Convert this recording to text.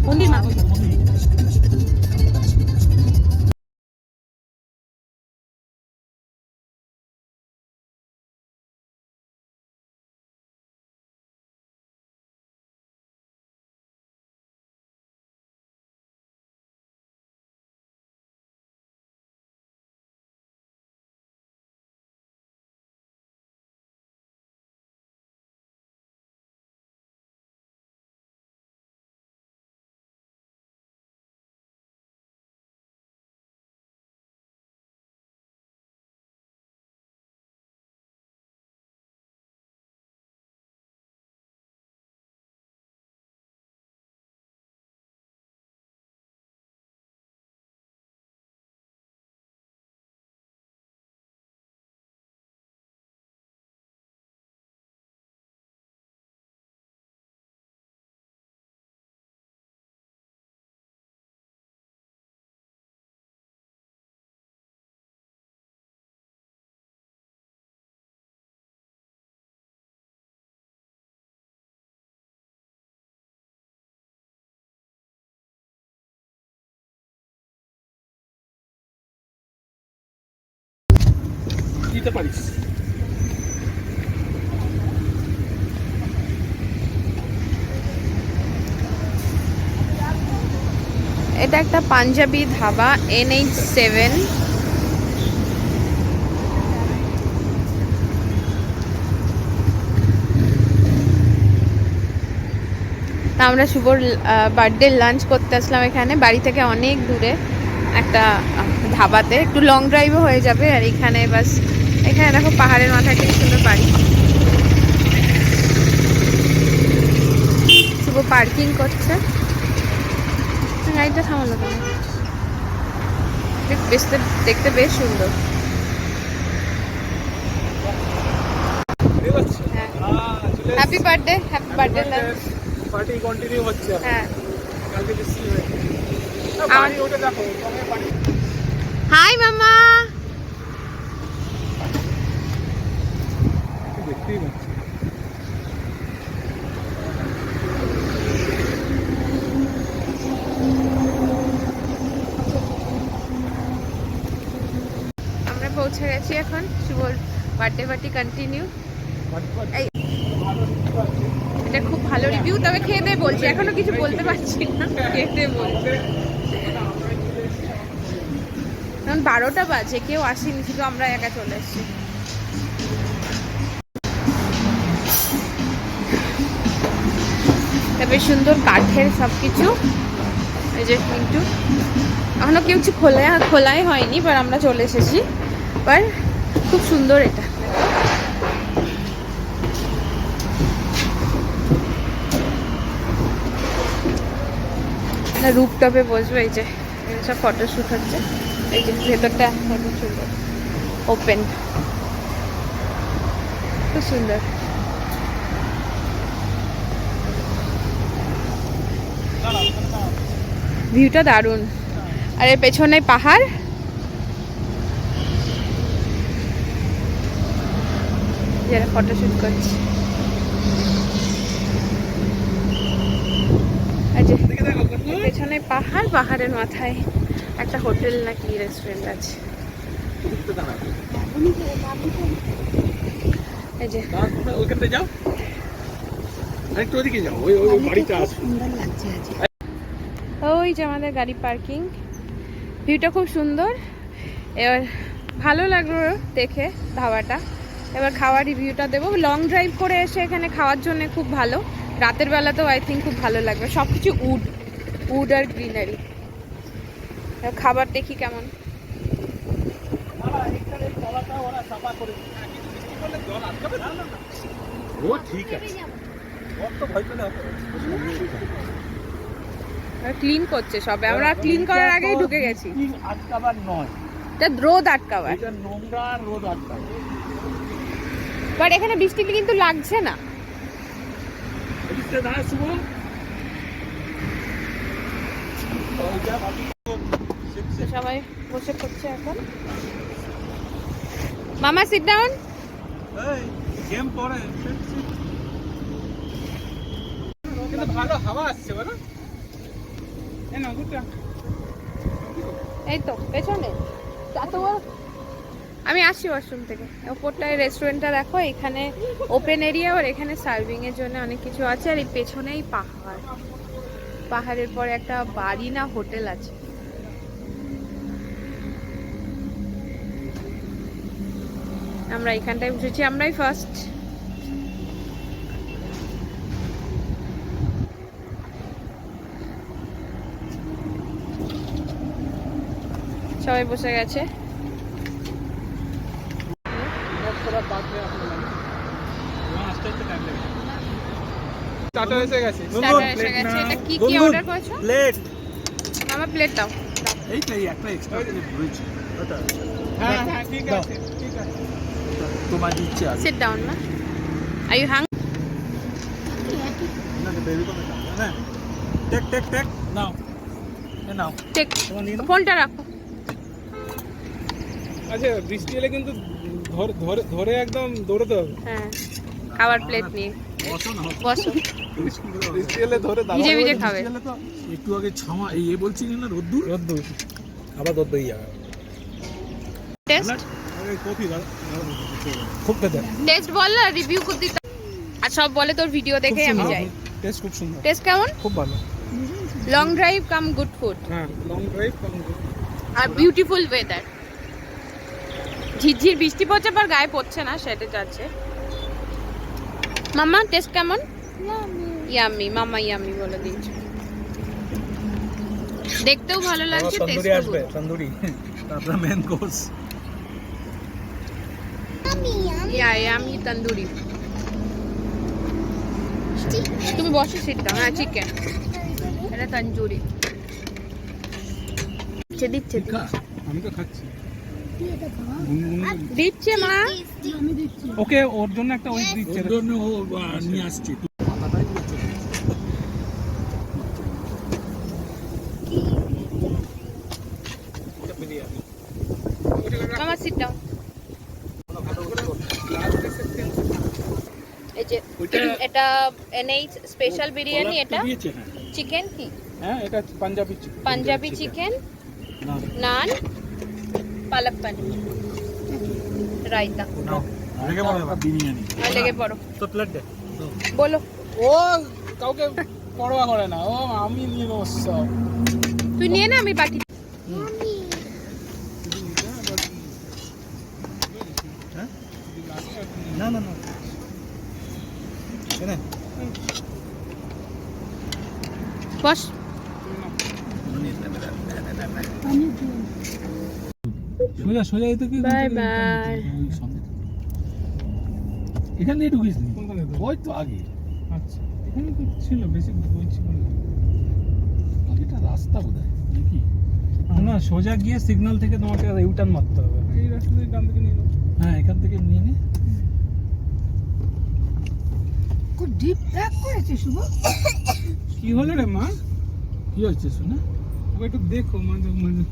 মন্দির না দিতে পারিস। এটা একটা পাঞ্জাবি ধাবা NH7। আমরা শুভর বার্থডে লাঞ্চ করতে আসলাম এখানে, বাড়ি থেকে অনেক দূরে একটা ধাবাতে, একটু লং ড্রাইভও হয়ে যাবে। আর এখানে বাস, এখানে দেখো পাহাড়ের মাথায় কি সুন্দর বাড়ি। শুভ পার্কিং করছে, গাড়িটা থামালো কেন? দেখতে বেশ সুন্দর। Happy birthday, happy birthday lunch. Party continue হচ্ছে। হ্যাঁ, কালকে বেশি হয়ে পানি ওঠে দেখো কমে পানি। হাই মামা। দেখতেই পাচ্ছি। আমরা পৌঁছে গেছি এখন, শুভর বার্থডে পার্টি কন্টিনিউ। এটা খুব ভালো রিভিউ, তবে খেয়ে দিয়ে বলছি, এখনো কিছু বলতে পারছি না, খেয়ে দিয়ে বলছি। এখন 12টা বাজে, কেউ আসেনি, শুধু আমরা একা চলে এসেছি। বেশ সুন্দর কাঠের সবকিছু। এই যে কিন্তু এখনো কেউ কিছু খোলাই হয়নি, বাট আমরা চলে এসেছি। বাট খুব সুন্দর এটা। রুপটপে বসবে, এই যে সব ফটোশ্যুট হচ্ছে। এই যে ভেতরটা কত সুন্দর, ওপেন, খুব সুন্দর। ভিউটা দারুণ, আর এর পেছনে পাহাড়। যারা ফটোশ্যুট করছে, পেছনে পাহাড়, পাহাড়ের মাথায় একটা হোটেল নাকি রেস্টুরেন্ট আছে। এই যে ওইখানটা যাও, আরেকটু ওদিকে যাও, ওই বাড়িটা আছে, সুন্দর লাগছে। ওই যে আমাদের গাড়ি পার্কিং, ভিউটা খুব সুন্দর। এবার ভালো লাগলো দেখে ধাবাটা। এবার খাওয়ার রিভিউটা দেবো। লং ড্রাইভ করে এসে এখানে খাওয়ার জন্য খুব ভালো, রাতের বেলাতেও আই থিঙ্ক খুব ভালো লাগবে। সব কিছু উড আর গ্রিনারি। খাবার দেখি কেমন। ও ঠিক আছে, ক্লিন করছে সবে, আমরা ক্লিন করার আগেই ঢুকে গেছি। আটকাবার নয়, এটা রোদ আটকাবার, এটা নোংরা রোদ আটকাবার। বাট এখানে বৃষ্টিটা কিন্তু লাগছে না। সবাই বসে পড়ছে এখন। মামা সিট ডাউন। গেম পরে কিন্তু ভালো হাওয়া আসছে বলো। এই তো পেছনে এত বড়। আমি আসছি ওয়াশরুম থেকে। ওপরটায় রেস্টুরেন্টটা দেখো, এখানে ওপেন এরিয়া, আর এখানে সার্ভিং এর জন্য অনেক কিছু আছে, আর এই পেছনেই পাহাড়। পাহাড়ের পরে একটা বাড়ি না হোটেল আছে। আমরা এখানটায় বসেছি, আমরাই ফার্স্ট। সবাই বসে গেছে। টাটা এসে গেছে। স্টার্টার এসে গেছে। এটা কি কি অর্ডার করেছো? প্লেট। আমার প্লেট দাও। এই তো এই একটা এক্সট্রা প্লেট রয়েছে। হ্যাঁ হ্যাঁ ঠিক আছে ঠিক আছে। তোমার ইচ্ছে আছে। সিট ডাউন না। Are you Hang? না তো বেবি করে দাও না। টেক টেক টেক নাও। এ নাও। টেক ফোনটা রাখো। আচ্ছা বৃষ্টি এলে কিন্তু ধরে ধরে একদম দৌড়াতে হবে। হ্যাঁ, খাবার প্লেট নিয়ে বসো না। বসো। বৃষ্টি এলে ধরে দাও। ভিজে ভিজে খাবে। একটু আগে ছামা এই বলছি না রোদ্দুর রোদ্দুর আবার রোদ্দুর যাবে। টেস্ট কফি খুব খেতে। টেস্ট বল না, রিভিউ করতে। আর সব বলে তোর ভিডিও দেখে আমি যাই। টেস্ট খুব সুন্দর। টেস্ট কেমন? খুব ভালো। লং ড্রাইভ কাম গুড ফুড। হ্যাঁ লং ড্রাইভ কাম গুড। আর বিউটিফুল ওয়েদার। ঝিরঝির বৃষ্টি পড়ছে, পর গায়ে পড়ছে না, সেটা যাচ্ছে। মাম্মা টেস্ট কেমন? ইয়ামি। মাম্মা ইয়ামি বলে দিয়েছে। দেখতেও ভালো লাগছে, তন্দুরি আসবে, তন্দুরি তারপর মেন কোর্স। ইয়ামি তন্দুরি। তুমি বসো, সিট দাও। হ্যাঁ চিকেন, এটা তন্দুরি। দিচ্ছে আমি তো খাচ্ছি। দিচ্ছে মা। ওকে ওর জন্য একটা ওই দিচ্ছে, ওর জন্য ও নিয়ে আসছে। মামা সিট দাও। এই যে এটা এনএইচ স্পেশাল বিরিয়ানি। এটা চিকেন কি? হ্যাঁ এটা পাঞ্জাবি চিকেন, নান, পালক পনির, রায়তা। লেগে পড়ো বিরিয়ানি। আর লেগে পড়ো। তো প্লেট দে। বলো। ও কাউকে পরোয়া করে না, ও আমি নিয়ে বসছ। তুই নিয়ে না, আমি বাকি। না না না বস। সোজা সোজা এতে কি বাই বাই। এখান দিয়ে ঢুকিস নি? ওই তো আগে। আচ্ছা এখানে তো ছিল বেশি বলছি না। এটা রাস্তা বোধহয় নাকি? না সোজা গিয়ে সিগন্যাল থেকে তোমাকে ইউটার্ন মারতে হবে। এই রাস্তা থেকে ডান দিকে নিয়ে নাও। হ্যাঁ এখান থেকে নিয়ে নে। খুব ডিপ ট্র্যাক করেছে শুভ। কি হলো রে মা? কি হয়েছে শোনা? ওকে একটু দেখো মাঝে মাঝে।